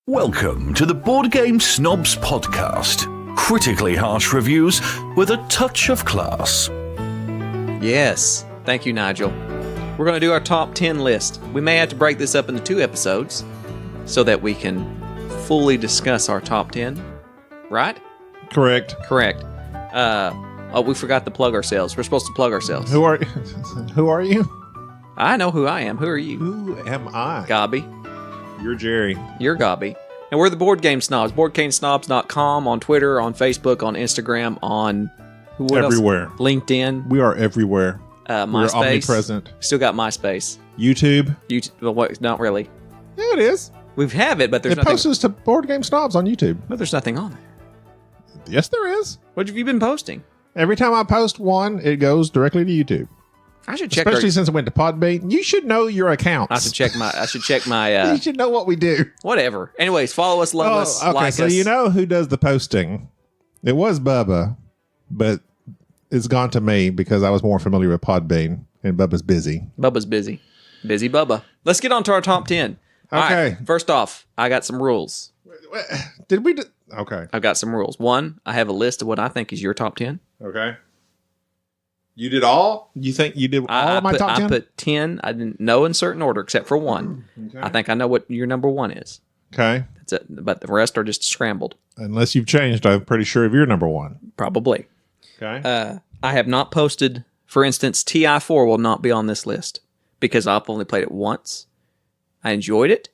Welcome to the Board Game Snobs podcast. Critically harsh reviews with a touch of class. Yes. Thank you, Nigel. We're going to do our top 10 list. We may have to break this up into 2 episodes so that we can fully discuss our top 10. Right? Correct. Correct. We forgot to plug ourselves. We're supposed to plug ourselves. Who are you? I know who I am. Who are you? Who am I? Gobby. You're Jerry. You're Gobby. And we're the Board Game Snobs. boardgamesnobs.com, on Twitter, on Facebook, on Instagram, on... What everywhere. Else? LinkedIn. We are everywhere. MySpace. We're omnipresent. Still got MySpace. YouTube. Well, what, not really. Yeah, it is. We have it, but there's it nothing... posts us to Board Game Snobs on YouTube. But there's nothing on there. Yes, there is. What have you been posting? Every time I post one, it goes directly to YouTube. I should check. Especially since it went to Podbean. You should know your accounts. I should check my. You should know what we do. Whatever. Anyways, follow us, love us, okay, like so us. you know who does the posting? It was Bubba, but it's gone to me because I was more familiar with Podbean, and Bubba's busy. Bubba's busy. Busy Bubba. Let's get on to our top 10. Okay. All right, first off, I got some rules. Did we? Okay. I've got some rules. 1, I have a list of what I think is your top 10. Okay. You did all? You think you did all of my top 10? I put 10. I didn't know in certain order except for 1. Okay. I think I know what your number 1 is. Okay. That's it. But the rest are just scrambled. Unless you've changed, I'm pretty sure of your number 1. Probably. Okay. I have not posted, for instance, TI4 will not be on this list because I've only played it once. I enjoyed it.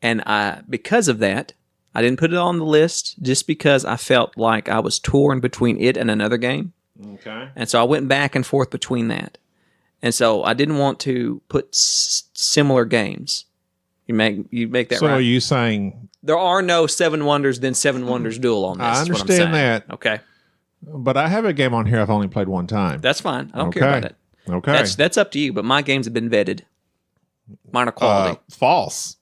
And because of that, I didn't put it on the list just because I felt like I was torn between it and another game. Okay. And so I went back and forth between that. And so I didn't want to put similar games. You make that so right. are you saying... There are no 7 Wonders, then 7 Wonders duel on this. I is what I'm understand saying. that. Okay. But I have a game on here I've only played one time. That's fine. I don't care about it. Okay. That's up to you, but my games have been vetted. Mine are quality. False.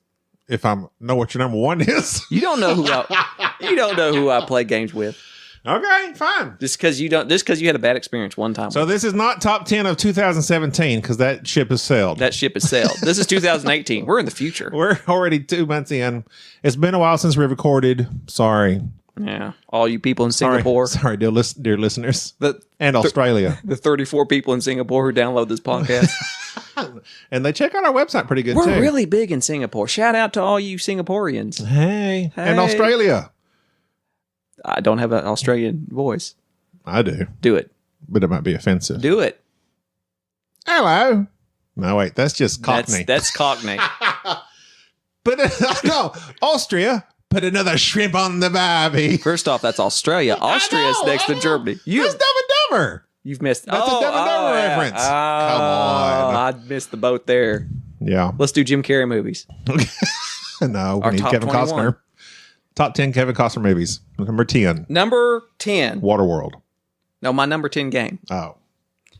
If I know what your number 1 is. You don't know who I play games with. Okay, fine. Just because you had a bad experience one time. So this is not top 10 of 2017 because that ship has sailed. That ship has sailed. This is 2018. We're in the future. We're already 2 months in. It's been a while since we recorded. Sorry. Yeah. All you people in Singapore. Sorry, dear listeners. And Australia. The 34 people in Singapore who download this podcast. And they check out our website pretty good, We're too. really big in Singapore. Shout out to all you Singaporeans. Hey. And Australia. I don't have an Australian voice. I do. Do it. But it might be offensive. Do it. Hello. No, wait. That's just Cockney. That's Cockney. But no, Austria. Put another shrimp on the barbie. First off, that's Australia. Austria's next to Germany. That's Dumb and Dumber. You've missed. That's a Dumb and Dumber reference. Come on. I missed the boat there. Yeah. Let's do Jim Carrey movies. No, Our we need top Kevin 21. Costner. Top 10 Kevin Costner movies. Number 10. Number 10. Waterworld. No, my number 10 game. Oh.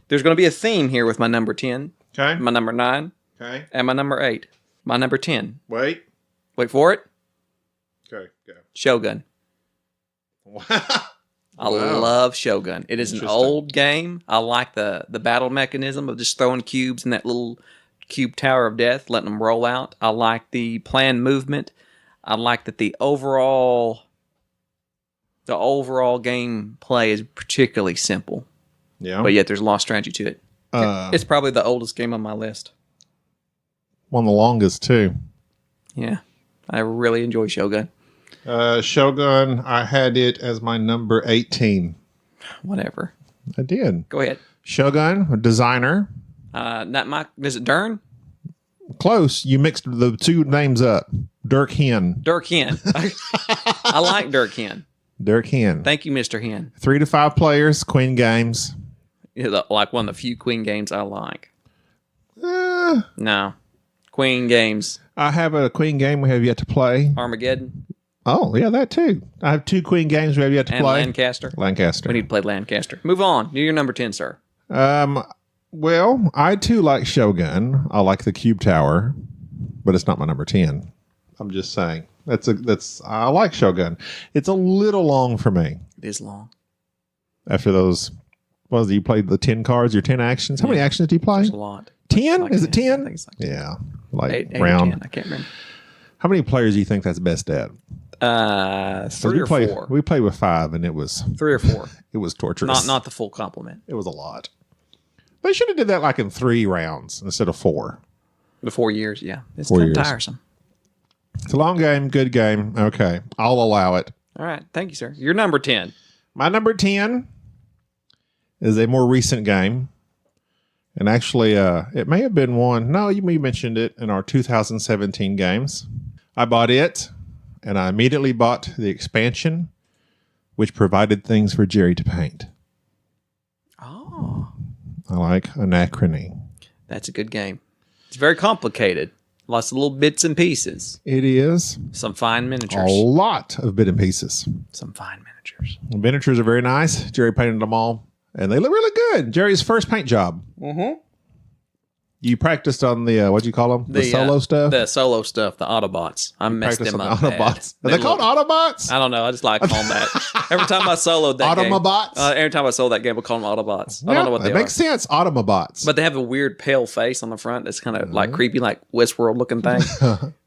There's going to be a theme here with my number 10, Okay. my number 9, Okay. and my number 8. My number 10. Wait. Wait for it. Okay. Go. Shogun. Wow. I love Shogun. It is an Interesting. old game. I like the battle mechanism of just throwing cubes in that little cube tower of death, letting them roll out. I like the planned movement. I like that the overall game play is particularly simple, Yeah. but yet there's a lot of strategy to it. Uh, It's probably the oldest game on my list. one of the longest, too. Yeah, I really enjoy Shogun. Shogun, I had it as my number 18. Whatever. I did. Go ahead. Shogun, a designer. Is it Dern? Close. You mixed the 2 names up. Dirk Hen. Dirk Hen. I like Dirk Hen. Dirk Hen. Thank you, Mr. Hen. 3 to 5 players, Queen Games. Like one of the few Queen games I like. Uh, No. Queen games. I have a Queen game we have yet to play. Armageddon Oh, yeah, that too. I have 2 Queen games we have yet to and play. Lancaster. Lancaster. We need to play Lancaster. Move on. Do your number 10, sir. Well, I too like Shogun. I like the Cube Tower, but it's not my number 10. I'm just saying. I like Shogun. It's a little long for me. It is long. After those, you played the 10 cards, your 10 actions. How many actions do you play? There's a lot. 10? Like Is it 10? I think it's like Yeah. Like 8 round. or 10. I can't remember. How many players do you think that's best at? 3 or 4. We played with 5, and it was 3 or 4. it was torturous. Not the full complement. It was a lot. They should have did that like in 3 rounds instead of 4. The 4 years, yeah. It's 4 kind of years. tiresome. It's a long game, good game. Okay, I'll allow it. All right. Thank you, sir. You're number 10. My number 10 is a more recent game. And actually, it may have been one. No, you mentioned it in our 2017 games. I bought it, and I immediately bought the expansion, which provided things for Jerry to paint. Oh. I like Anachrony. That's a good game. It's very complicated. Lots of little bits and pieces. It is Some fine miniatures. a lot of bit and pieces. Some fine miniatures. The miniatures are very nice. Jerry painted them all, and they look really good. Jerry's first paint job. Mm-hmm. You practiced on the, what'd you call them? The solo stuff? The solo stuff, the Autobots. I messed Practiced them on up. the bad. Autobots. Are they called Autobots? I don't know. I just like calling that. Every time I soloed that game. Automobots? Every time I sold that game, I call them Autobots. I don't know what they It are. makes sense. Automobots. But they have a weird pale face on the front that's kind of like creepy, like Westworld looking thing.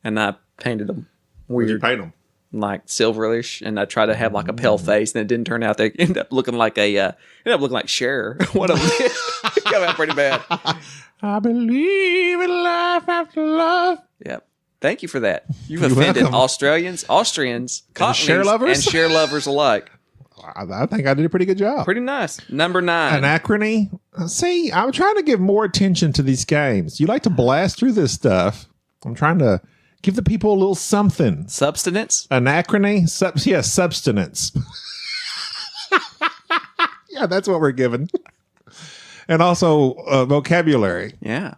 And I painted them Where'd you weird, paint them? like silverish. And I tried to have like a pale face, and it didn't turn out. They ended up looking like Cher. One of them did. It came out pretty bad. I believe in life after love. Yep. Thank you for that. You've You're offended welcome. Austrians, Cockneys, share lovers? and share lovers alike. I think I did a pretty good job. Pretty nice. Number 9. Anachrony. See, I'm trying to give more attention to these games. You like to blast through this stuff. I'm trying to give the people a little something. Substance. Anachrony? Substance. Yeah, that's what we're given. And also vocabulary. Yeah.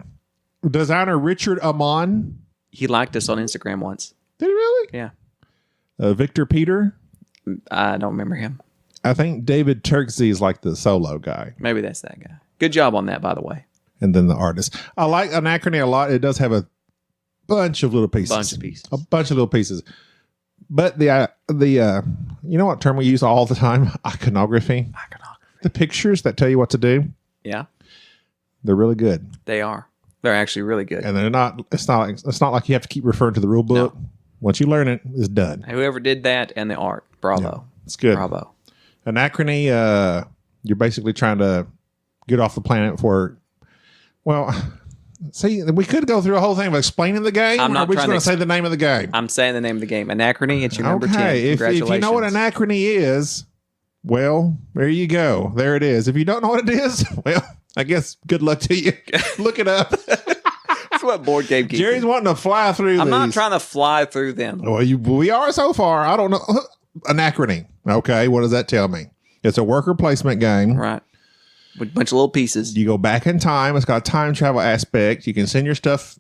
Designer Richard Amon. He liked us on Instagram once. Did he really? Yeah. Victor Peter. I don't remember him. I think David Turksey is like the solo guy. Maybe that's that guy. Good job on that, by the way. And then the artist. I like Anachrony a lot. It does have a bunch of little pieces. A bunch of little pieces. But the you know what term we use all the time? Iconography. The pictures that tell you what to do. Yeah. They're really good. They are. They're actually really good. And they're not it's not like you have to keep referring to the rule book. No. Once you learn it, it's done. Whoever did that and the art. Bravo. Yeah, it's good. Bravo. Anachrony, you're basically trying to get off the planet for, well, see, we could go through a whole thing of explaining the game. I'm not we're just trying going to to say the name of the game. I'm saying the name of the game. Anachrony, it's your number 10. If Congratulations. you know what Anachrony is, well, there you go. There it is. If you don't know what it is, well, I guess good luck to you. Look it up. That's what board game geek Jerry's is. wanting to fly through I'm these. not trying to fly through them. Well, we are so far. I don't know. Anachrony. Okay, what does that tell me? It's a worker placement game. Right. With a bunch of little pieces. You go back in time. It's got a time travel aspect. You can send your stuff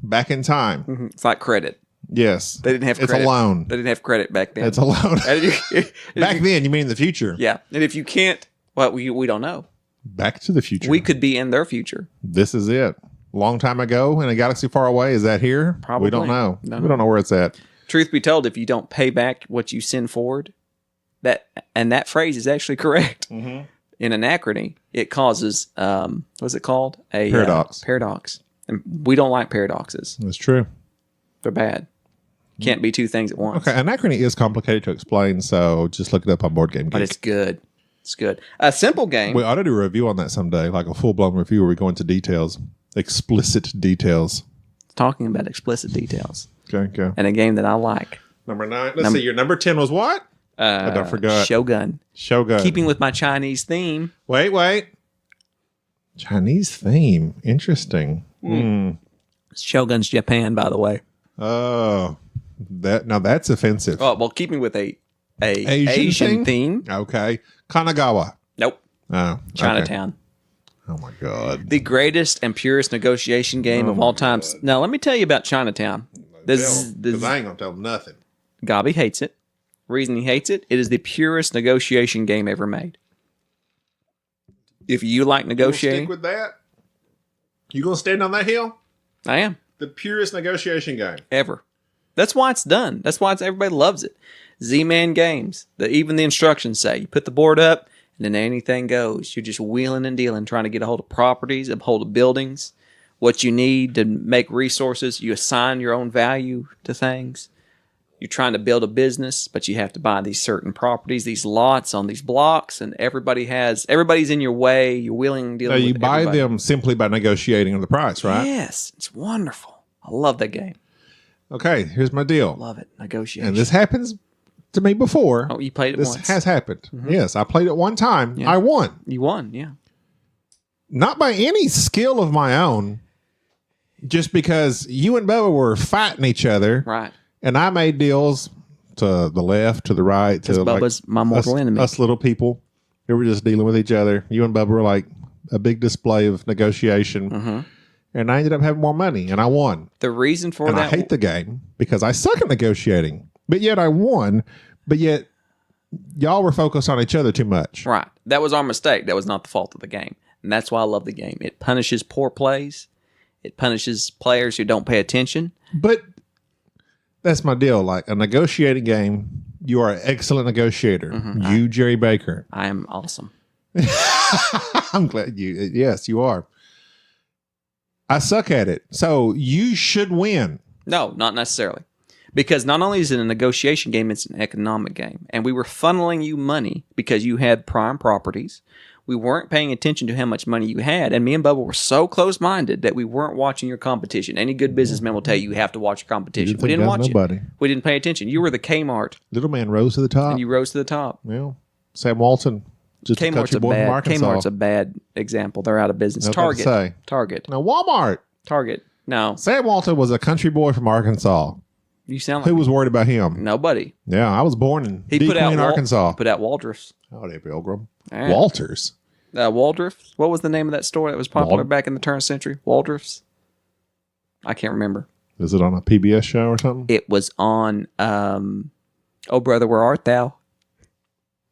back in time. Mm-hmm. It's like credit. Yes. They didn't have credit. It's a loan. They didn't have credit back then. It's a loan. Back then, you mean in the future? Yeah. And if you can't, well, we don't know. Back to the future. We could be in their future. This is it. Long time ago in a galaxy far away. Is that here? Probably. We don't know. No. We don't know where it's at. Truth be told, if you don't pay back what you send forward, that phrase is actually correct. Mm-hmm. In Anachrony, it causes what's it called? A paradox. Paradox. And we don't like paradoxes. That's true. They're bad. Can't be two things at once. Okay, Anachrony is complicated to explain, so just look it up on Board Game Geek. But it's good. It's good. A simple game. We ought to do a review on that someday, like a full-blown review where we go into details, explicit details. Talking about explicit details. Okay. And a game that I like. Number 9. Let's see. Your number 10 was what? I don't forget. Shogun. Keeping with my Chinese theme. Wait. Chinese theme. Interesting. Shogun's Japan, by the way. Oh, that's offensive. Oh, well, keeping with a Asian theme. Okay. Kanagawa. Nope. Oh, okay. Chinatown. Oh my God. The greatest and purest negotiation game of all time. Now, let me tell you about Chinatown. Because I ain't gonna tell him nothing. Gobby hates it. Reason he hates it, it is the purest negotiation game ever made. If you like negotiating, Stick with that. You gonna stand on that hill? I am. The purest negotiation game Ever. That's why it's done. That's why everybody loves it. ZMan games. Even the instructions say you put the board up and then anything goes. You're just wheeling and dealing, trying to get a hold of properties, a hold of buildings, what you need to make resources. You assign your own value to things. You're trying to build a business, but you have to buy these certain properties, these lots on these blocks, and everybody's in your way. You're willing to deal with you buy everybody. them simply by negotiating on the price, right? Yes, it's wonderful. I love that game. Okay, here's my deal. Love it. Negotiation. And this happens to me before. Oh, you played it this once. has happened. Yes, I played it one time. Yeah. I won. You won, yeah. Not by any skill of my own, just because you and Bubba were fighting each other. Right. And I made deals to the left, to the right, to Bubba's my mortal enemy. Us little people. We were just dealing with each other. You and Bubba were like a big display of negotiation. And I ended up having more money, and I won. The reason for And that... I hate the game because I suck at negotiating. But yet I won. But yet y'all were focused on each other too much. Right. That was our mistake. That was not the fault of the game. And that's why I love the game. It punishes poor plays. It punishes players who don't pay attention. But that's my deal. Like a negotiating game, you are an excellent negotiator. You, Jerry Baker. I am awesome. I'm glad yes, you are. I suck at it. So you should win. No, not necessarily. Because not only is it a negotiation game, it's an economic game. And we were funneling you money because you had prime properties. We weren't paying attention to how much money you had. And me and Bubba were so close-minded that we weren't watching your competition. Any good businessman will tell you have to watch your competition. We didn't watch it. We didn't pay attention. You were the Kmart. Little man rose to the top. And you rose to the top. Well, Sam Walton. Just a country boy from Arkansas. Kmart's a bad example. They're out of business. Target. Now, Walmart. Target. No. Sam Walton was a country boy from Arkansas. You sound like Who was worried about him? nobody. Yeah, I was born in He put out Arkansas. Put out Waldorf's. Oh, there, Pilgrim. Yeah. Walters. Waldorf's. What was the name of that store that was popular back in the turn of the century? Waldorf's. I can't remember. Is it on a PBS show or something? It was on. Oh, brother, where art thou?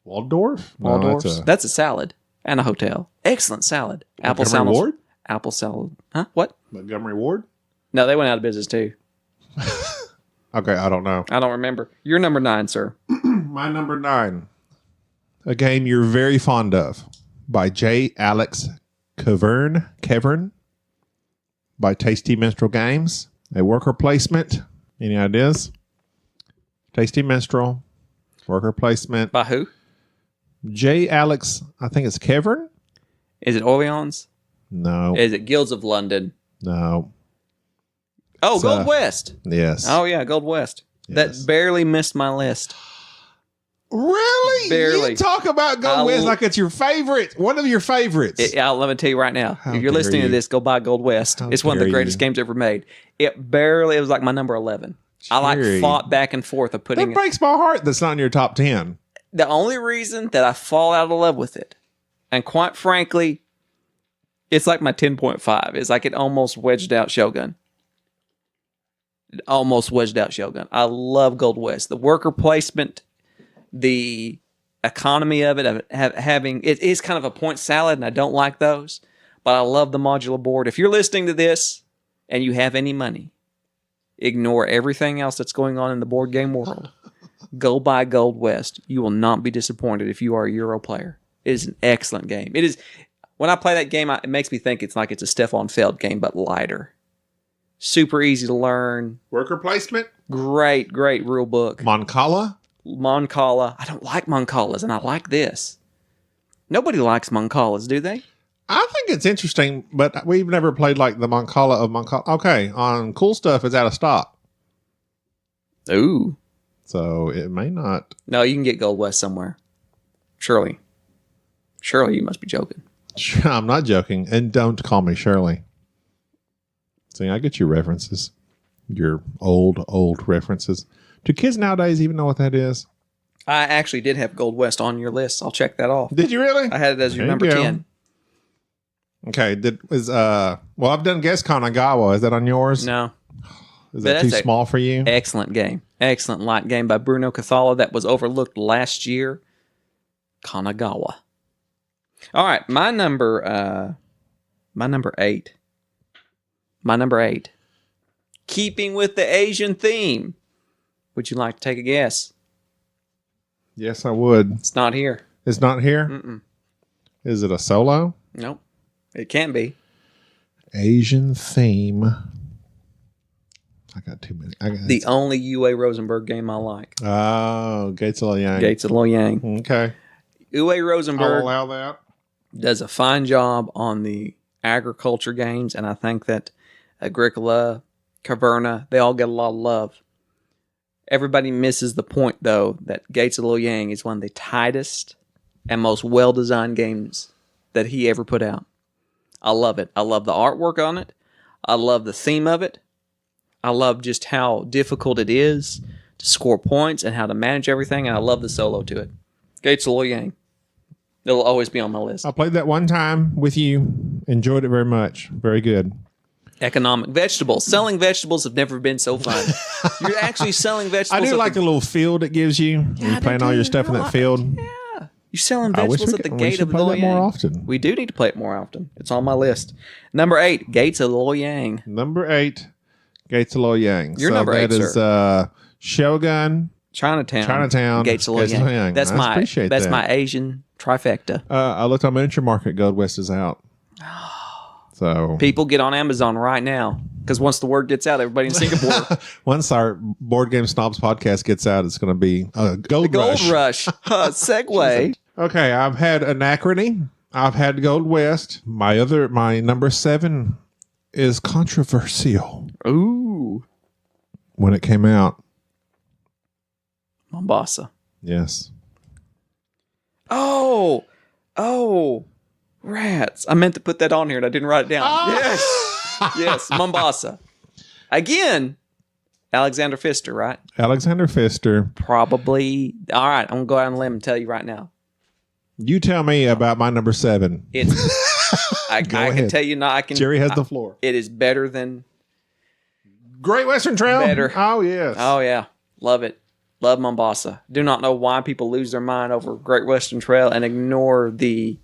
Waldorf. Waldorf's. That's a salad and a hotel. Excellent salad. Apple salad. Montgomery Ward? Apple salad. Huh? What? Montgomery Ward? No, they went out of business too. Okay, I don't know. I don't remember. You're number 9, sir. My number 9. A game you're very fond of by J. Alex Kevern by Tasty Minstrel Games. A worker placement. Any ideas? Tasty Minstrel. Worker placement. By who? J. Alex, I think it's Kevern? Is it Orleans? No. Is it Guilds of London? No. Oh, It's, Gold West. Yes. Oh, yeah, Gold West. Yes. That barely missed my list. Really? Barely. You talk about Gold West like it's your favorite. One of your favorites. Let me tell you right now. How if you're dare listening to you. this, go buy Gold West. How It's one of the dare greatest you. games ever made. It was like my number 11. I Jerry. fought back and forth of putting That breaks my heart that's not in your top 10. The only reason that I fall out of love with it, and quite frankly, it's like my 10.5. It's like it almost wedged out Shogun. I love Gold West. The worker placement, the economy of it, it is kind of a point salad, and I don't like those. But I love the modular board. If you're listening to this and you have any money, ignore everything else that's going on in the board game world. Go buy Gold West. You will not be disappointed if you are a Euro player. It is an excellent game. It is. When I play that game, it makes me think it's like it's a Stefan Feld game, but lighter. Super easy to learn. Worker placement? Great rule book. Moncala? Moncala. I don't like Moncalas, and I like this. Nobody likes Moncalas, do they? I think it's interesting, but we've never played like the Moncala of Moncala. Okay, on Cool Stuff, it's out of stock. Ooh. So it may not. No, you can get Gold West somewhere. Surely, you must be joking. I'm not joking. And don't call me Shirley. See, I get your references. Your old references. Do kids nowadays even know what that is? I actually did have Gold West on your list. I'll check that off. Did you really? I had it as your There you number go. 10. Okay. Well, I've done Guess Kanagawa. Is that on yours? No. Is that too small for you? Excellent game. Excellent light game by Bruno Cathala that was overlooked last year. Kanagawa. All right, my number 8. My number 8. Keeping with the Asian theme. Would you like to take a guess? Yes, I would. It's not here. It's not here? Mm-mm. Is it a solo? Nope. It can be. Asian theme. I got too many. The only Uwe Rosenberg game I like. Oh, Gates of Luoyang. Gates of Luoyang. Okay. Uwe Rosenberg I'll allow that. does a fine job on the agriculture games, and I think that Agricola, Caverna, they all get a lot of love. Everybody misses the point, though, that Gates of Luoyang is one of the tightest and most well-designed games that he ever put out. I love it. I love the artwork on it. I love the theme of it. I love just how difficult it is to score points and how to manage everything, and I love the solo to it. Gates of Luoyang. It'll always be on my list. I played that one time with you. Enjoyed it very much. Very good. Economic vegetables. Selling vegetables have never been so fun. You're actually selling vegetables. I do like the little field it gives you. Yeah, You plant all your stuff in that field. Yeah. You're selling I wish vegetables we at the could- we gate should of play that Luoyang. more often. We do need to play it more often. It's on my list. Number 8, Gates of Luoyang. Number 8, Gates of Luoyang. You're number 8, that is Shogun, Chinatown. Gates of Gates of Luoyang. Luoyang. That's I appreciate that's that. my Asian trifecta. I looked on Miniature Market. Gold West is out. So People get on Amazon right now because once the word gets out, everybody in Singapore. once our Board Game Snobs podcast gets out, it's going to be a gold Gold rush. Rush. Segue. Okay, I've had Anachrony. I've had Gold West. My number 7 is controversial. Ooh. When it came out, Mombasa. yes. Oh, rats. I meant to put that on here and I didn't write it down. Yes, Mombasa. Again, Alexander Pfister, right? Alexander Pfister. Probably. All right, I'm going to go out on a limb and tell you right now. You tell me about my number 7. I Go can ahead. tell you now. Jerry has the floor. It is better than. Great Western Trail. Better. Oh, yes. Oh, yeah. Love it. Love Mombasa. Do not know why people lose their mind over Great Western Trail and ignore the.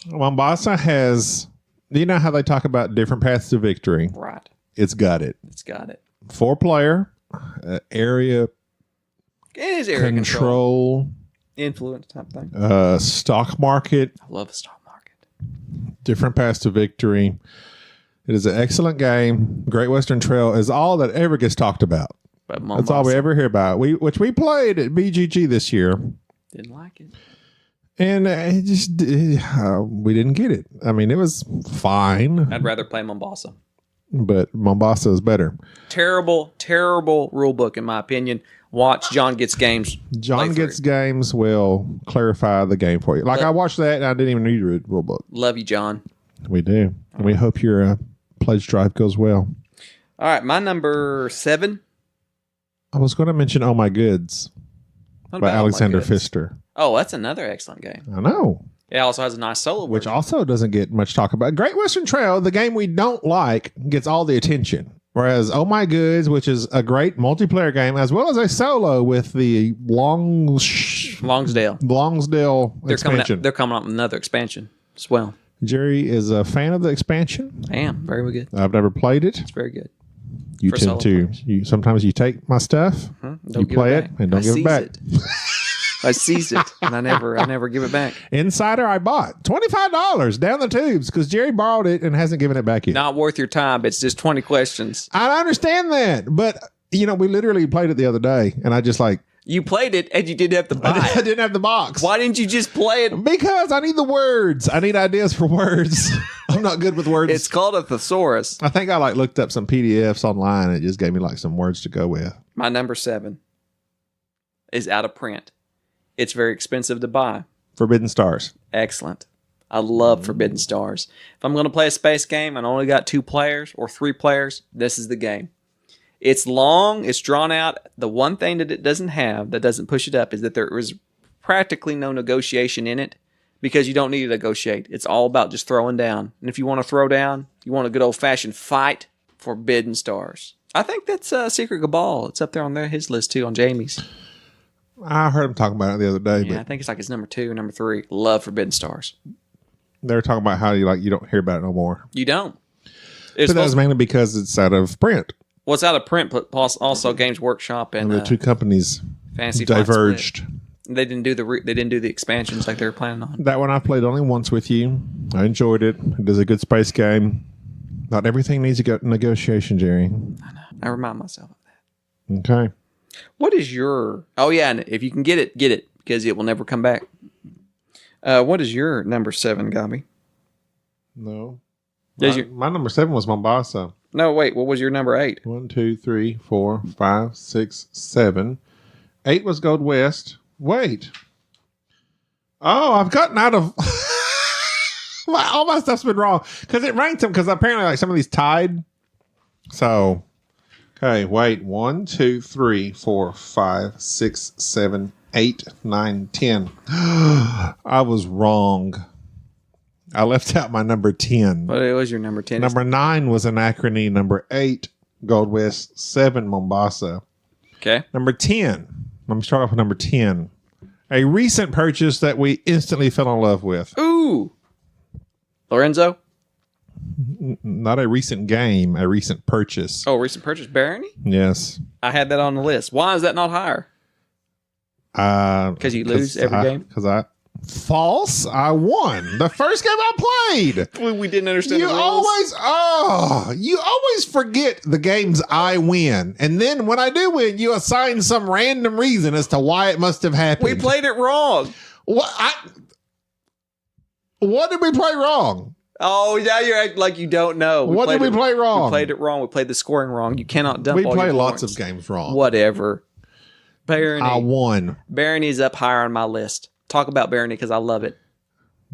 Mombasa has, you know how they talk about different paths to victory? Right. It's got it. It's got it. 4-player, area It is area control. Influence type thing. stock market, I love the stock market. different paths to victory. It is an excellent game. Great Western Trail is all that ever gets talked about. But Mombasa, That's all we ever hear about. Which we played at BGG this year. didn't like it. And we didn't get it. I mean, it was fine, I'd rather play Mombasa. but Mombasa is better. Terrible, terrible rule book, in my opinion. Watch John Gets Games. John Play Gets through. Games will clarify the game for you. Like I watched that and I didn't even read the rule book. Love you, John. We do. And we hope your pledge drive goes well. All right, my number 7. I was going to mention Oh My Goods What by about Alexander Oh My Goods? Pfister. Oh, that's another excellent game. I know. It also has a nice solo Which version. also doesn't get much talk about. Great Western Trail, the game we don't like, gets all the attention. Whereas Oh My Goods, which is a great multiplayer game, as well as a solo with the Longsdale. Longsdale They're expansion. they're coming up with another expansion as well. Jerry is a fan of the expansion. I am. Very good. I've never played it. It's very good. You For tend solo to. players. Sometimes you take my stuff, Don't you give play it, back. and don't I give it seize back. I seized it, and I never give it back. Insider, I bought $25 down the tubes because Jerry borrowed it and hasn't given it back yet. Not worth your time. It's just 20 questions. I understand that, but we literally played it the other day, and I just You played it, and you didn't have to buy I it. didn't have the box. Why didn't you just play it? Because I need the words. I need ideas for words. I'm not good with words. It's called a thesaurus. I think I looked up some PDFs online. And it just gave me some words to go with. My number 7 is out of print. It's very expensive to buy. Forbidden Stars. Excellent. I love Forbidden Stars. If I'm going to play a space game and I only got 2 players or 3 players, this is the game. It's long, it's drawn out. The one thing that it doesn't have, that doesn't push it up, is that there is practically no negotiation in it because you don't need to negotiate. It's all about just throwing down. And if you want to throw down, you want a good old-fashioned fight, Forbidden Stars. I think that's Secret Cabal. It's up there on his list too, on Jamie's. I heard him talking about it the other day, Yeah, I but think it's like his number 2 or number 3. Love Forbidden Stars. they were talking about how you don't hear about it no more. You don't. It's But that was mainly because it's out of print. Well, it's out of print, but also Games Workshop and And the two companies Fantasy Flight diverged. Split. They didn't do the expansions like they were planning on. That one I played only once with you. I enjoyed it. It is a good space game. Not everything needs a negotiation, Jerry. I know. I remind myself of that. Okay. What is your... Oh, yeah. And if you can get it, because it will never come back. What is your number 7, Gabi? No. Does My number 7 was Mombasa. No, wait. What was your number 8? 1, 2, 3, 4, 5, 6, 7. 8 was Gold West. Wait. Oh, I've gotten out of... all my stuff's been wrong. Because it ranked them, because apparently like some of these tied. So... Okay, wait. 1, 2, 3, 4, 5, 6, 7, 8, 9, 10. I was wrong. I left out my number 10. What was your number 10? Number 9 was Anachrony. Number 8, Gold West. 7, Mombasa. Okay. Number 10. Let me start off with number 10. A recent purchase that we instantly fell in love with. Ooh. Lorenzo? Not a recent game, a recent purchase. Oh, recent purchase, Barony? Yes. I had that on the list. Why is that not higher? Because you lose every game? Because false. I won the first game I played. We didn't understand You the rules. you always forget the games I win, and then when I do win, you assign some random reason as to why it must have happened. We played it wrong. What did we play wrong? Oh, now you're acting like you don't know. What did we play wrong? We played it wrong. We played the scoring wrong. You cannot dump We all play your lots points. of games wrong. Whatever. Barony. I won. Barony's up higher on my list. Talk about Barony because I love it.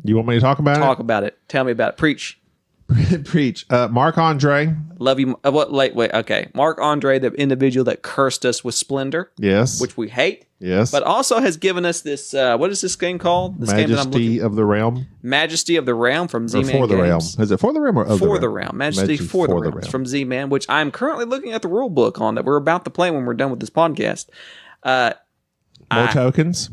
You want me to talk about Talk about it. Tell me about it. Preach. it? Preach. Mark Andre. Love you. Wait. Okay. Mark Andre, the individual that cursed us with Splendor, Yes. which we hate, Yes. but also has given us this. What is this game called? This game that I'm Majesty of the Realm. Majesty of the Realm from Or ZMan For the Realm. Games. Is it For the Realm or of For the the Realm? Realm. Majesty for the Realm from ZMan, which I'm currently looking at the rule book on that we're about to play when we're done with this podcast. More tokens.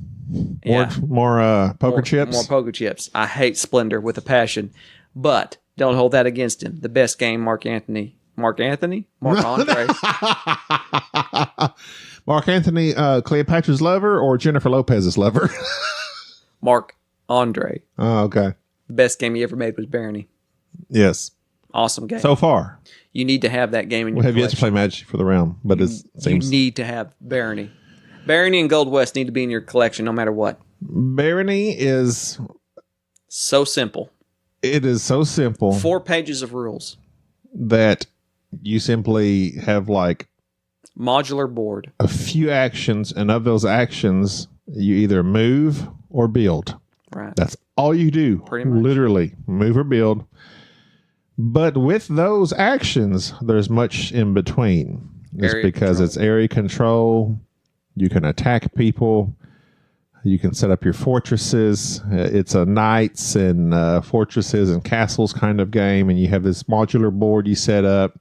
Yeah. More poker chips. More poker chips. I hate Splendor with a passion, but don't hold that against him. The best game, Mark Andre. Mark Anthony, Cleopatra's lover or Jennifer Lopez's lover? Mark Andre. Oh, okay. The best game he ever made was Barony. Yes. Awesome game. So far. You need to have that game in your We have yet to collection. play Magic for the Realm, but it You seems need to have Barony. Barony and Gold West need to be in your collection no matter what. Barony is So simple. it is so simple 4 pages of rules. that you simply have like Modular board. a few actions, and of those actions, you either move or build. Right. That's all you do. Pretty much. Literally, move or build. But with those actions, there's much in between. It's Area because control. it's area control. You can attack people. You can set up your fortresses. It's a knights and fortresses and castles kind of game. And you have this modular board you set up.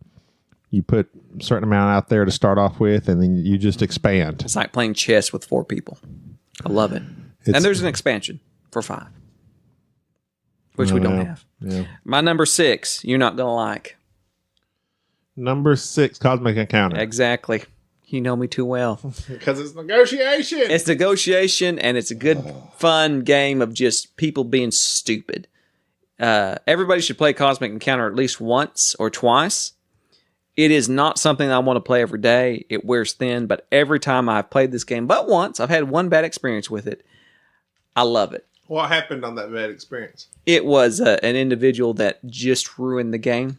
You put a certain amount out there to start off with, and then you just expand. It's like playing chess with 4 people. I love it. And there's an expansion for 5, which we don't have. Yeah. My number 6, you're not going to like. Number 6, Cosmic Encounter. Exactly. You know me too well. Because it's negotiation. It's negotiation, and it's a good, fun game of just people being stupid. Everybody should play Cosmic Encounter at least once or twice. It is not something I want to play every day. It wears thin, but every time I've played this game, but once, I've had one bad experience with it. I love it. What happened on that bad experience? It was an individual that just ruined the game.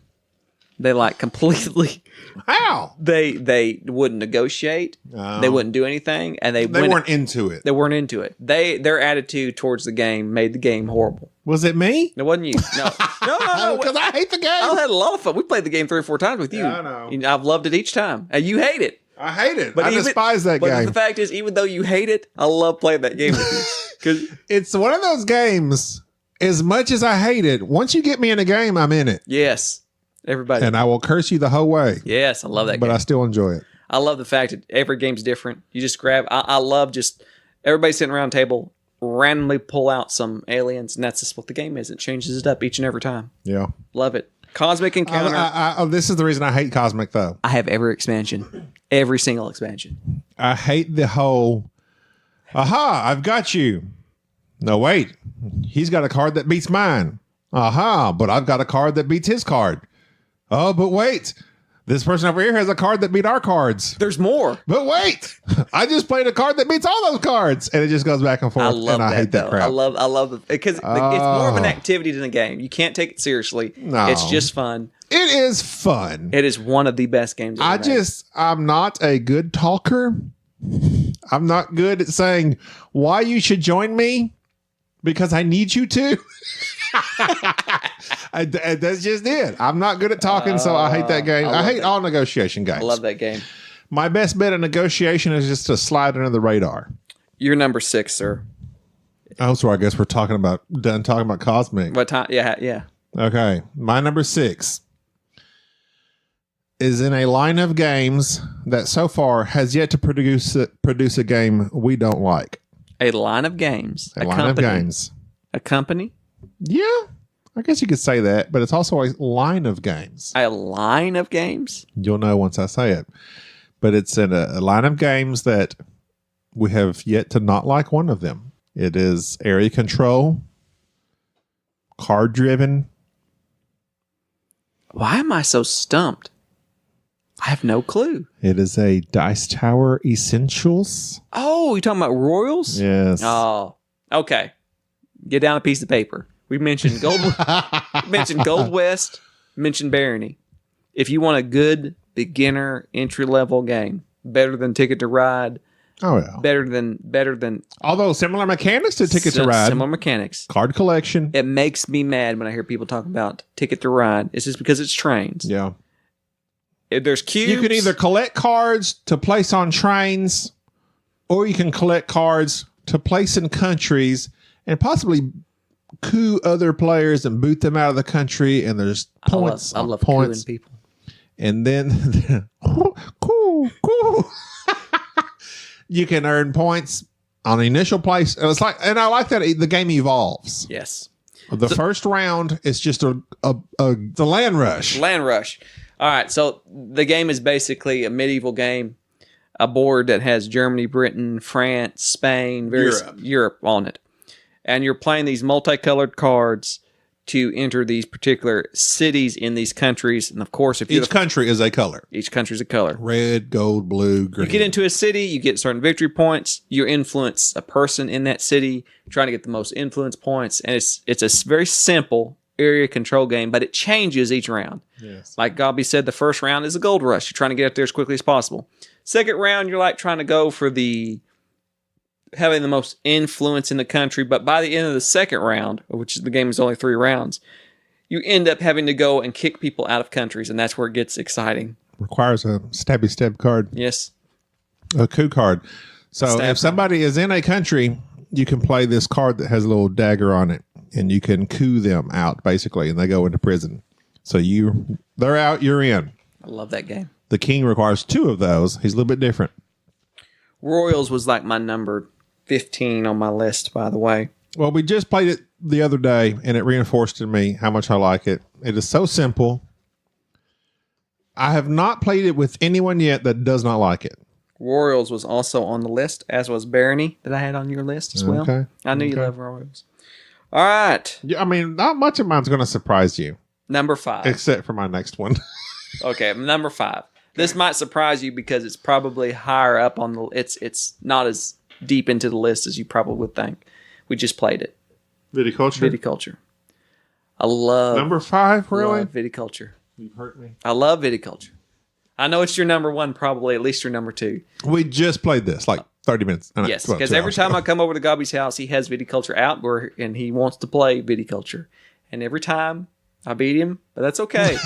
They like completely. How? They wouldn't negotiate. Oh. They wouldn't do anything, and They weren't into it. They weren't into it. Their attitude towards the game made the game horrible. Was it me? It wasn't you. No. No. Because I hate the game. I had a lot of fun. We played the game 3 or 4 times with you. Yeah, I know. And I've loved it each time. And you hate it. I hate it. But I despise that game. But the fact is, even though you hate it, I love playing that game with you. 'Cause It's one of those games, as much as I hate it, once you get me in a game, I'm in it. yes, everybody. And I will curse you the whole way. Yes, I love that But game. I still enjoy it. I love the fact that every game's different. You just grab. I love just everybody sitting around a table, randomly pull out some aliens, and that's just what the game is. It changes it up each and every time. Yeah. Love it. Cosmic Encounter. This is the reason I hate Cosmic, though. I have every expansion, every single expansion. I hate the whole Aha, I've got you. No, wait. He's got a card that beats mine. Aha, but I've got a card that beats his card. Oh, but wait. This person over here has a card that beat our cards. There's more. But wait. I just played a card that beats all those cards. And it just goes back and forth. I love and that. I hate that crap. I love it. Because it's more of an activity than a game. You can't take it seriously. No. It's just fun. It is fun. It is one of the best games ever made. I'm not a good talker. I'm not good at saying why you should join me because I need you to. That's just it. I'm not good at talking, so I hate that game. I hate all negotiation games. I love that game. My best bet in negotiation is just to slide under the radar. You're number 6, sir. Oh, so I guess we're done talking about Cosmic. What time? Yeah. Okay. My number 6 is in a line of games that so far has yet to produce a game we don't like. A line of games. A line of games. A company? Yeah, I guess you could say that, but it's also a line of games. A line of games? You'll know once I say it. But it's in a line of games that we have yet to not like one of them. It is area control, card driven. Why am I so stumped? I have no clue. It is a Dice Tower Essentials. Oh, you talking about Royals? Yes. Oh, okay. Get down a piece of paper. We mentioned Gold. mentioned Gold West. Mentioned Barony. If you want a good beginner entry level game, better than Ticket to Ride. Oh yeah. Better than. Although similar mechanics to Ticket to Ride. Similar mechanics. Card collection. It makes me mad when I hear people talk about Ticket to Ride. It's just because it's trains. Yeah. There's cubes. You can either collect cards to place on trains, or you can collect cards to place in countries and possibly coup other players and boot them out of the country. And there's points. I love points. cooing people. And then cool. You can earn points on the initial place. And I like that the game evolves. Yes. The first round is just the land rush. Land rush. All right, so the game is basically a medieval game, a board that has Germany, Britain, France, Spain, Europe on it. And you're playing these multicolored cards to enter these particular cities in these countries. And of course, if each country is a color. Each country's a color. Red, gold, blue, green. You get into a city, you get certain victory points, you influence a person in that city, trying to get the most influence points. And it's a very simple area control game, but it changes each round. Yes. Like Gobby said, the first round is a gold rush. You're trying to get up there as quickly as possible. Second round, you're like trying to go for having the most influence in the country. But by the end of the second round, which the game is only 3 rounds, you end up having to go and kick people out of countries, and that's where it gets exciting. Requires a stabby stab card. Yes. A coup card. So if somebody is in a country, you can play this card that has a little dagger on it, and you can coup them out, basically, and they go into prison. So they're out, you're in. I love that game. The king requires 2 of those. He's a little bit different. Royals was like my number 15 on my list, by the way. Well, we just played it the other day, and it reinforced to me how much I like it. It is so simple. I have not played it with anyone yet that does not like it. Royals was also on the list, as was Barony that I had on your list as well. Okay. I knew you love Royals. All right. Yeah, I mean, not much of mine's going to surprise you. Number 5. Except for my next one. Okay, number 5. This might surprise you because it's probably higher up on the... It's not as deep into the list as you probably would think. We just played it. Viticulture. I love... Number 5, really? Love viticulture. You've hurt me. I love viticulture. I know it's your number 1, probably, at least your number 2. We just played this, like 30 minutes. Yes, because every time I come over to Gobby's house, he has viticulture out, and he wants to play viticulture. And every time, I beat him, but that's okay.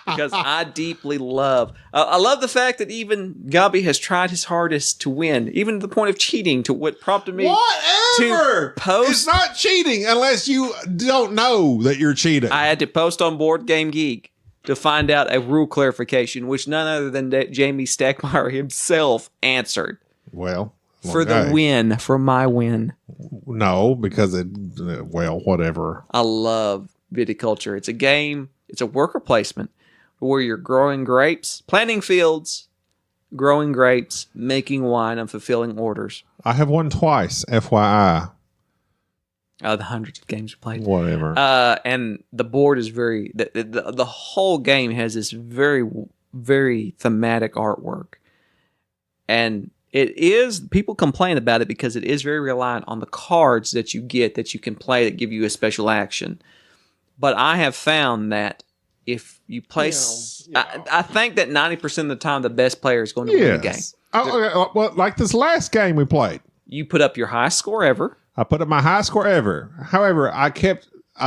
Because I deeply love... I love the fact that even Gobby has tried his hardest to win, even to the point of cheating, to what prompted me Whatever! to post... It's not cheating unless you don't know that you're cheating. I had to post on Board Game Geek to find out a rule clarification, which none other than Jamie Stackmeyer himself answered. Well, for the win, for my win. No, because whatever. I love viticulture. It's a game. It's a worker placement where you're growing grapes, planting fields, growing grapes, making wine, and fulfilling orders. I have won twice, FYI. The hundreds of games we played. Whatever. And the board is very... The whole game has this very, very thematic artwork. And it is... People complain about it because it is very reliant on the cards that you get that you can play that give you a special action. But I have found that if you play... I think that 90% of the time the best player is going to win the game. Well, like this last game we played. You put up your highest score ever. I put up my highest score ever. However, I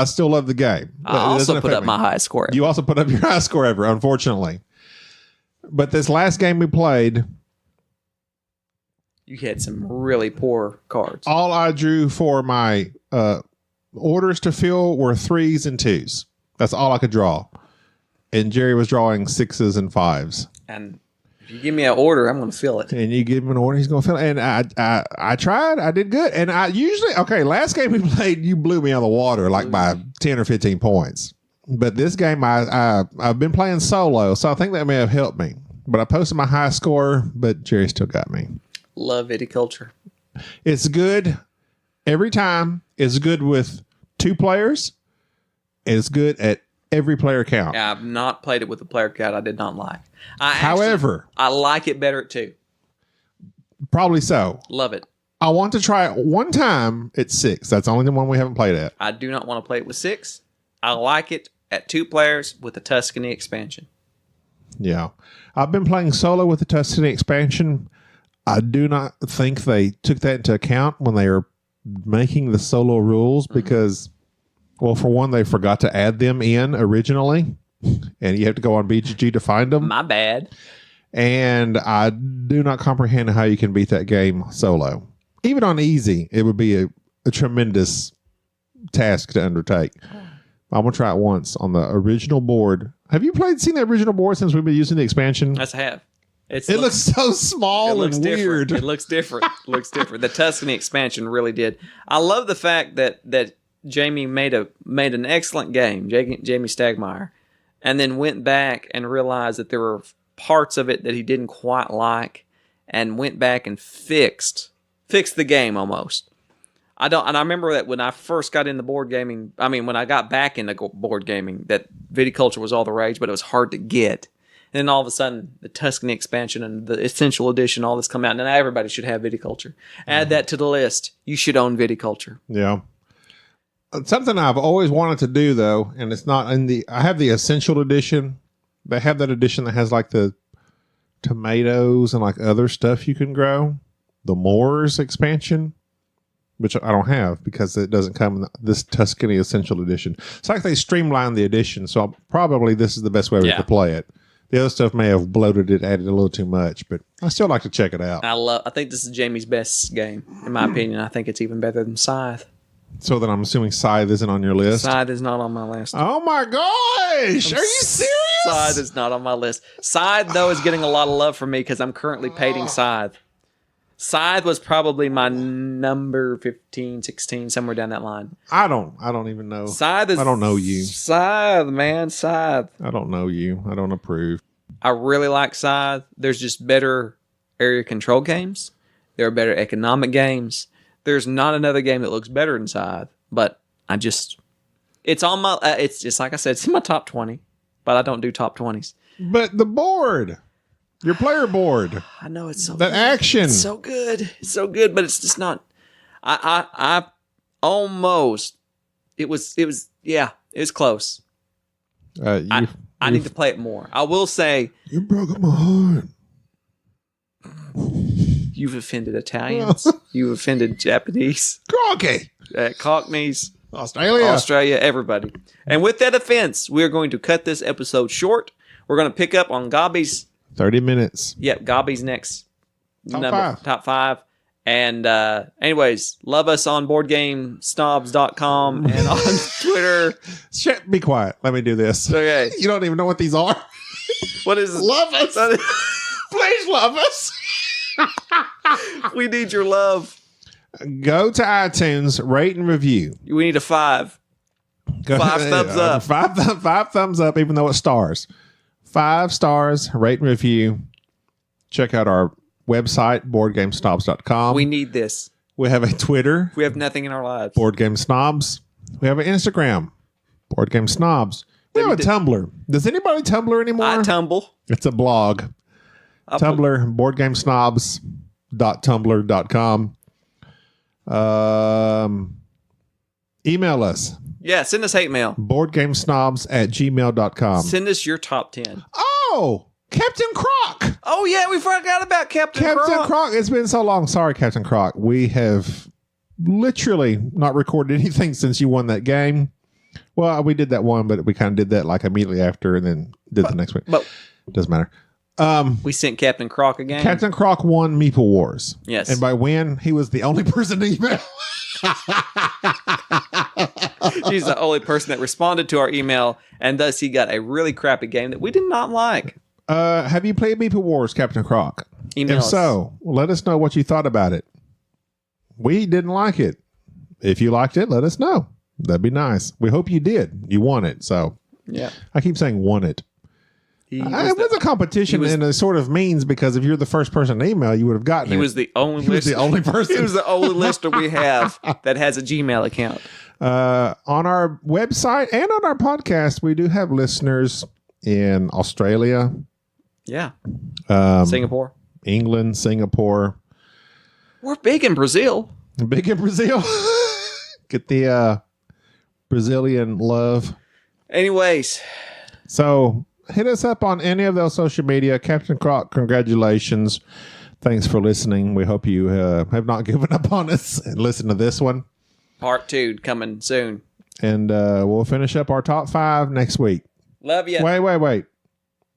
still love the game. I also put up my highest score ever. You also put up your highest score ever, unfortunately. But this last game we played... You had some really poor cards. All I drew for my orders to fill were 3s and 2s. That's all I could draw. And Jerry was drawing 6s and 5s. And if you give me an order, I'm going to fill it. And you give him an order, he's going to fill it. And I tried. I did good. And I usually... Okay, last game we played, you blew me out of the water like by 10 or 15 points. But this game, I've been playing solo, so I think that may have helped me. But I posted my high score, but Jerry still got me. Love viticulture. It's good every time. It's good with 2 players. It's good at every player count. Yeah, I've not played it with a player count I did not like. However, I like it better at 2. Probably so. Love it. I want to try it one time at 6. That's only the one we haven't played at. I do not want to play it with 6. I like it at 2 players with the Tuscany expansion. Yeah. I've been playing solo with the Tuscany expansion. I do not think they took that into account when they were making the solo rules because, well, for one, they forgot to add them in originally, and you have to go on BGG to find them. My bad. And I do not comprehend how you can beat that game solo. Even on easy, it would be a tremendous task to undertake. I'm going to try it once on the original board. Have you seen the original board since we've been using the expansion? Yes, I have. It looks so small and weird. It looks different. It looks different. The Tuscany expansion really did. I love the fact that Jamie made an excellent game, Jamie Stagmeyer, and then went back and realized that there were parts of it that he didn't quite like, and went back and fixed the game almost. And I remember that when I first got into board gaming, when I got back into board gaming, that viticulture was all the rage, but it was hard to get. And then all of a sudden, the Tuscany expansion and the Essential Edition, all this come out. And now everybody should have viticulture. Add that to the list. You should own viticulture. Yeah. Something I've always wanted to do, though, and it's not I have the Essential Edition. They have that edition that has like the tomatoes and like other stuff you can grow. The Moors expansion, which I don't have because it doesn't come in this Tuscany Essential Edition. It's like they streamlined the edition. So probably this is the best way to play it. The other stuff may have bloated it, added a little too much, but I still like to check it out. I think this is Jamie's best game, in my opinion. I think it's even better than Scythe. So then I'm assuming Scythe isn't on your list? Scythe is not on my list. Oh my gosh! Are you serious? Scythe is not on my list. Scythe, though, is getting a lot of love from me because I'm currently painting Scythe. Scythe was probably my number 15, 16, somewhere down that line. I don't even know. Scythe is... I don't know you. Scythe, man, Scythe. I don't know you. I don't approve. I really like Scythe. There's just better area control games. There are better economic games. There's not another game that looks better than Scythe, but it's on my, it's just like I said, it's in my top 20, but I don't do top 20s. But the board... Your player board. I know it's so that good. action. It's so good. It's so good, but it's just not. I almost. It was close. I need to play it more. I will say. You broke my heart. You've offended Italians. You've offended Japanese. Cockneys. Australia. Everybody. And with that offense, we're going to cut this episode short. We're going to pick up on Gobby's. 30 minutes. Yep, Gobby's next. Top 5. And anyways, love us on boardgamesnobs.com and on Twitter. Shit, be quiet. Let me do this. Okay. You don't even know what these are. What is it? Love us. Please love us. We need your love. Go to iTunes, rate and review. We need a 5. 5 thumbs up. 5 thumbs up, even though it's stars. 5 stars, rate and review. Check out our website, boardgamesnobs.com. We need this. We have a Twitter, We have nothing in our lives. Board Game Snobs. We have an Instagram, Board Game Snobs. We have a Tumblr. Does anybody Tumblr anymore? I tumble. It's a blog. Tumblr, boardgamesnobs.tumblr.com. Email us. Yeah, send us hate mail. boardgamesnobs@gmail.com. Send us your top 10. Oh, Captain Croc. Oh, yeah, we forgot about Captain Captain Croc. Croc. It's been so long. Sorry, Captain Croc. We have literally not recorded anything since you won that game. Well, we did that one, but we kind of did that like immediately after and then did the next week. But doesn't matter. we sent Captain Croc a game. Captain Croc won Meeple Wars. Yes. And by win, he was the only person to email. He's the only person that responded to our email, and thus he got a really crappy game that we did not like. Have you played Meeple Wars, Captain Croc? Email If us. so, let us know what you thought about it. We didn't like it. If you liked it, let us know. That'd be nice. We hope you did. You won it. So Yeah. I keep saying won it. It was a competition in a sort of means because if you're the first person to email, you would have gotten it. He was the only He was the only person. He was the only listener we have that has a Gmail account. On our website and on our podcast, we do have listeners in Australia, Yeah. Um, Singapore. England, Singapore, We're big in Brazil. big in Brazil. Get the Brazilian love. Anyways, So hit us up on any of those social media. Captain Croc, congratulations. Thanks for listening. We hope you have not given up on us and listen to this one. part 2 coming soon. And we'll finish up our top 5 next week. Love you. Wait.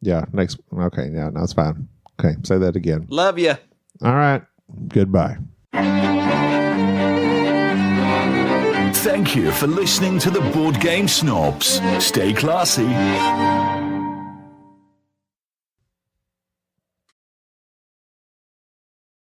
Yeah, next. Okay, yeah, no, it's fine. Okay, say that again. Love you. All right. Goodbye. Thank you for listening to the Board Game Snobs. Stay classy.